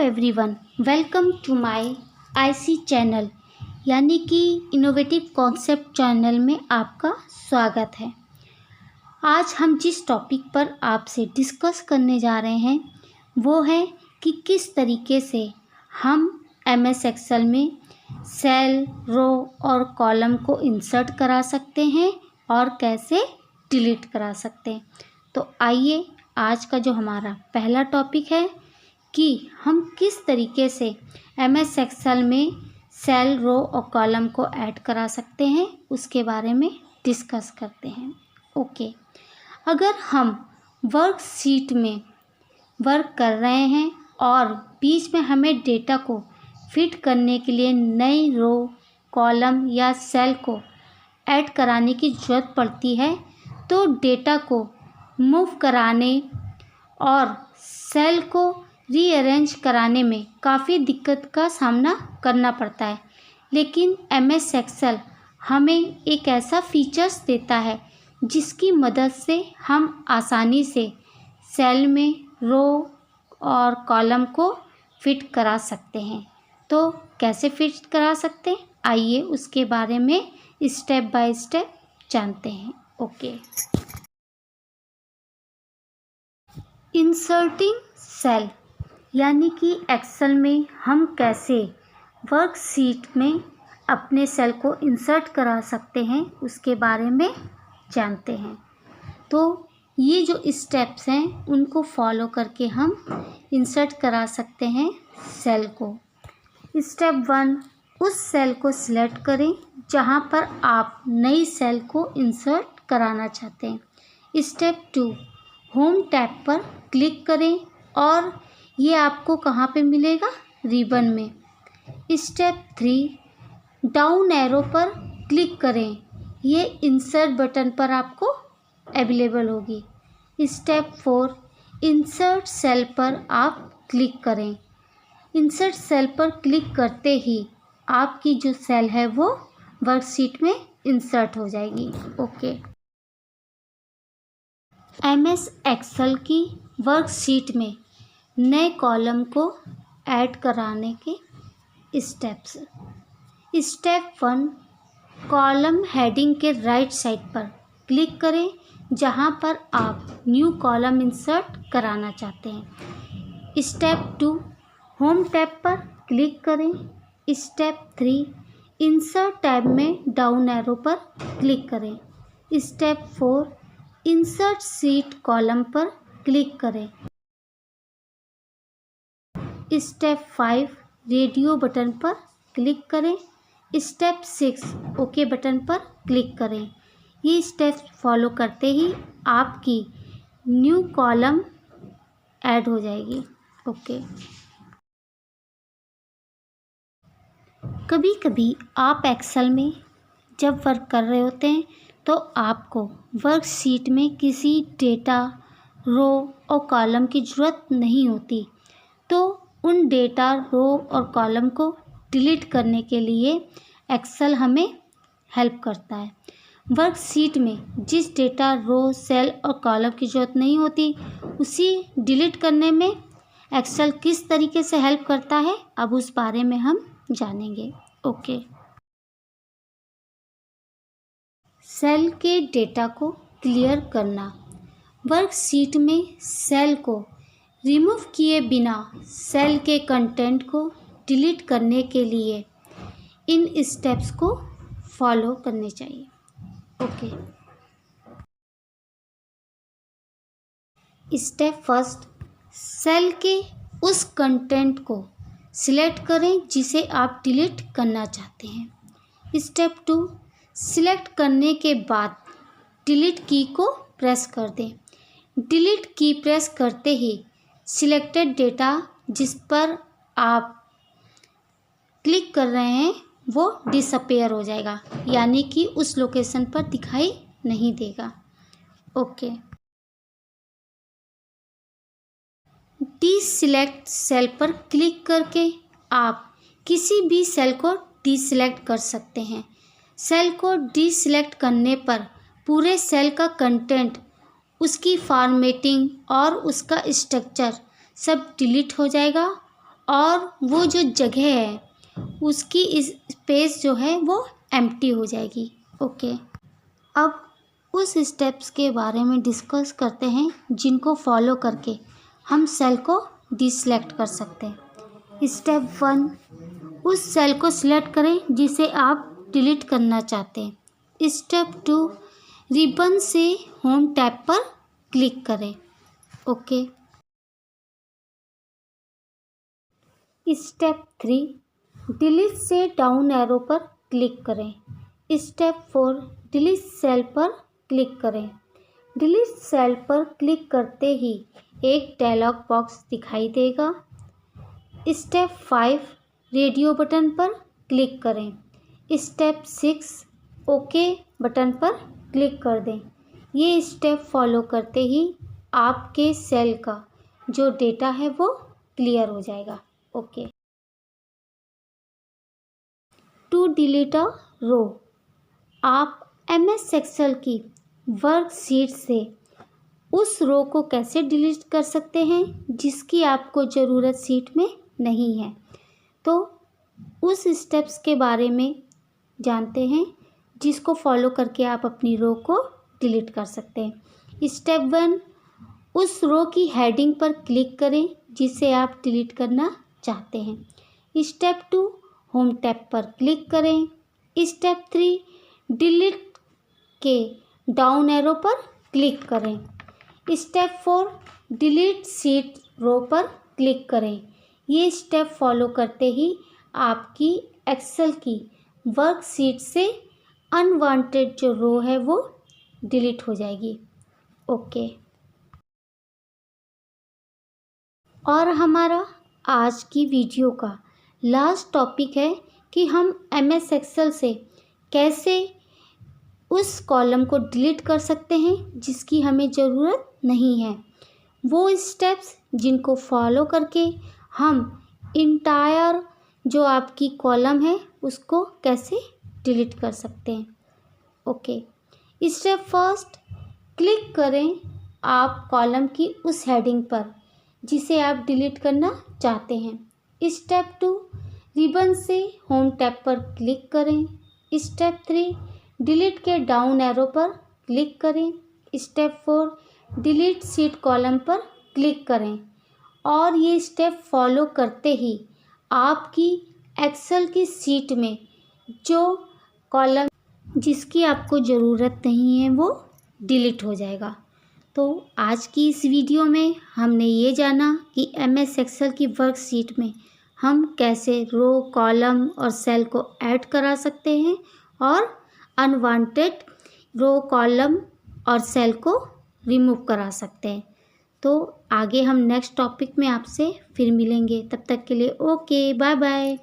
Everyone, welcome to my IC channel यानी कि innovative concept channel में आपका स्वागत है। आज हम जिस टॉपिक पर आपसे डिस्कस करने जा रहे हैं वो है कि किस तरीके से हम एमएस एक्सेल में सेल, रो और कॉलम को इंसर्ट करा सकते हैं और कैसे डिलीट करा सकते हैं। तो आइए आज का जो हमारा पहला टॉपिक है कि हम किस तरीके से एमएस एक्सेल में सेल, रो और कॉलम को ऐड करा सकते हैं उसके बारे में डिस्कस करते हैं। ओके, अगर हम वर्कशीट में वर्क कर रहे हैं और बीच में हमें डेटा को फिट करने के लिए नई रो, कॉलम या सेल को ऐड कराने की ज़रूरत पड़ती है, तो डेटा को मूव कराने और सेल को रीअरेंज कराने में काफ़ी दिक्कत का सामना करना पड़ता है। लेकिन एमएस एक्सेल हमें एक ऐसा फीचर्स देता है जिसकी मदद से हम आसानी से सेल में रो और कॉलम को फिट करा सकते हैं। तो कैसे फिट करा सकते हैं, आइए उसके बारे में स्टेप बाय स्टेप जानते हैं। ओके, इंसर्टिंग सेल यानी कि एक्सेल में हम कैसे वर्कशीट में अपने सेल को इंसर्ट करा सकते हैं उसके बारे में जानते हैं। तो ये जो स्टेप्स हैं उनको फॉलो करके हम इंसर्ट करा सकते हैं सेल को। स्टेप 1, उस सेल को सिलेक्ट करें जहां पर आप नई सेल को इंसर्ट कराना चाहते हैं। स्टेप 2, होम टैब पर क्लिक करें और ये आपको कहाँ पे मिलेगा, रिबन में। स्टेप 3, डाउन एरो पर क्लिक करें, ये इंसर्ट बटन पर आपको अवेलेबल होगी। स्टेप 4, इंसर्ट सेल पर आप क्लिक करें। इंसर्ट सेल पर क्लिक करते ही आपकी जो सेल है वो वर्कशीट में इंसर्ट हो जाएगी। ओके, एमएस एक्सेल की वर्कशीट में नए कॉलम को ऐड कराने के स्टेप्स। स्टेप 1, कॉलम हेडिंग के राइट साइड पर क्लिक करें जहां पर आप न्यू कॉलम इंसर्ट कराना चाहते हैं। स्टेप 2, होम टैब पर क्लिक करें। स्टेप 3, इंसर्ट टैब में डाउन एरो पर क्लिक करें। स्टेप 4, इंसर्ट शीट कॉलम पर क्लिक करें। स्टेप 5, रेडियो बटन पर क्लिक करें। स्टेप 6, ओके बटन पर क्लिक करें। ये स्टेप्स फॉलो करते ही आपकी न्यू कॉलम ऐड हो जाएगी। ओके, कभी कभी आप एक्सेल में जब वर्क कर रहे होते हैं तो आपको वर्कशीट में किसी डेटा, रो और कॉलम की ज़रूरत नहीं होती, तो उन डेटा, रो और कॉलम को डिलीट करने के लिए एक्सेल हमें हेल्प करता है। वर्कशीट में जिस डेटा, रो, सेल और कॉलम की ज़रूरत नहीं होती उसी डिलीट करने में एक्सेल किस तरीके से हेल्प करता है, अब उस बारे में हम जानेंगे। ओके, सेल के डेटा को क्लियर करना। वर्कशीट में सेल को रिमूव किए बिना सेल के कंटेंट को डिलीट करने के लिए इन स्टेप्स को फॉलो करने चाहिए। ओके, स्टेप 1, सेल के उस कंटेंट को सिलेक्ट करें जिसे आप डिलीट करना चाहते हैं। स्टेप 2, सिलेक्ट करने के बाद डिलीट की को प्रेस कर दें। डिलीट की प्रेस करते ही सिलेक्टेड डेटा जिस पर आप क्लिक कर रहे हैं वो डिसअपेयर हो जाएगा, यानी कि उस लोकेशन पर दिखाई नहीं देगा। ओके, डीसिलेक्ट सेल पर क्लिक करके आप किसी भी सेल को डीसिलेक्ट कर सकते हैं। सेल को डीसिलेक्ट करने पर पूरे सेल का कंटेंट, उसकी फॉर्मेटिंग और उसका स्ट्रक्चर सब डिलीट हो जाएगा और वो जो जगह है उसकी स्पेस जो है वो एम्प्टी हो जाएगी। ओके, अब उस स्टेप्स के बारे में डिस्कस करते हैं जिनको फॉलो करके हम सेल को डिसेलेक्ट कर सकते हैं। स्टेप 1, उस सेल को सिलेक्ट करें जिसे आप डिलीट करना चाहते हैं। स्टेप 2, रिबन से होम टैब पर क्लिक करें। ओके, स्टेप 3, डिलीट से डाउन एरो पर क्लिक करें। स्टेप 4, डिलीट सेल पर क्लिक करें। डिलीट सेल पर क्लिक करते ही एक डायलॉग बॉक्स दिखाई देगा। स्टेप 5, रेडियो बटन पर क्लिक करें। स्टेप 6, ओके बटन पर क्लिक कर दें। ये स्टेप फॉलो करते ही आपके सेल का जो डेटा है वो क्लियर हो जाएगा। ओके, टू डिलीट अ रो, आप MS एक्सेल की वर्कशीट से उस रो को कैसे डिलीट कर सकते हैं जिसकी आपको ज़रूरत शीट में नहीं है। तो उस स्टेप्स के बारे में जानते हैं जिसको फॉलो करके आप अपनी रो को डिलीट कर सकते हैं। स्टेप 1, उस रो की हेडिंग पर क्लिक करें जिसे आप डिलीट करना चाहते हैं। स्टेप 2, होम टैब पर क्लिक करें। स्टेप 3, डिलीट के डाउन एरो पर क्लिक करें। स्टेप 4, डिलीट शीट रो पर क्लिक करें। ये स्टेप फॉलो करते ही आपकी एक्सेल की वर्कशीट से अनवांटेड जो रो है वो डिलीट हो जाएगी। ओके, और हमारा आज की वीडियो का लास्ट टॉपिक है कि हम MS एक्सेल से कैसे उस कॉलम को डिलीट कर सकते हैं जिसकी हमें ज़रूरत नहीं है। वो स्टेप्स जिनको फॉलो करके हम इंटायर जो आपकी कॉलम है उसको कैसे डिलीट कर सकते हैं। ओके, स्टेप फर्स्ट, क्लिक करें आप कॉलम की उस हेडिंग पर जिसे आप डिलीट करना चाहते हैं। स्टेप 2, रिबन से होम टैब पर क्लिक करें। स्टेप 3, डिलीट के डाउन एरो पर क्लिक करें। स्टेप 4, डिलीट शीट कॉलम पर क्लिक करें। और ये स्टेप फॉलो करते ही आपकी एक्सेल की शीट में जो कॉलम जिसकी आपको ज़रूरत नहीं है वो डिलीट हो जाएगा। तो आज की इस वीडियो में हमने ये जाना कि MS एक्सेल की वर्कशीट में हम कैसे रो, कॉलम और सेल को ऐड करा सकते हैं और अनवांटेड रो, कॉलम और सेल को रिमूव करा सकते हैं। तो आगे हम नेक्स्ट टॉपिक में आपसे फिर मिलेंगे। तब तक के लिए ओके, बाय बाय।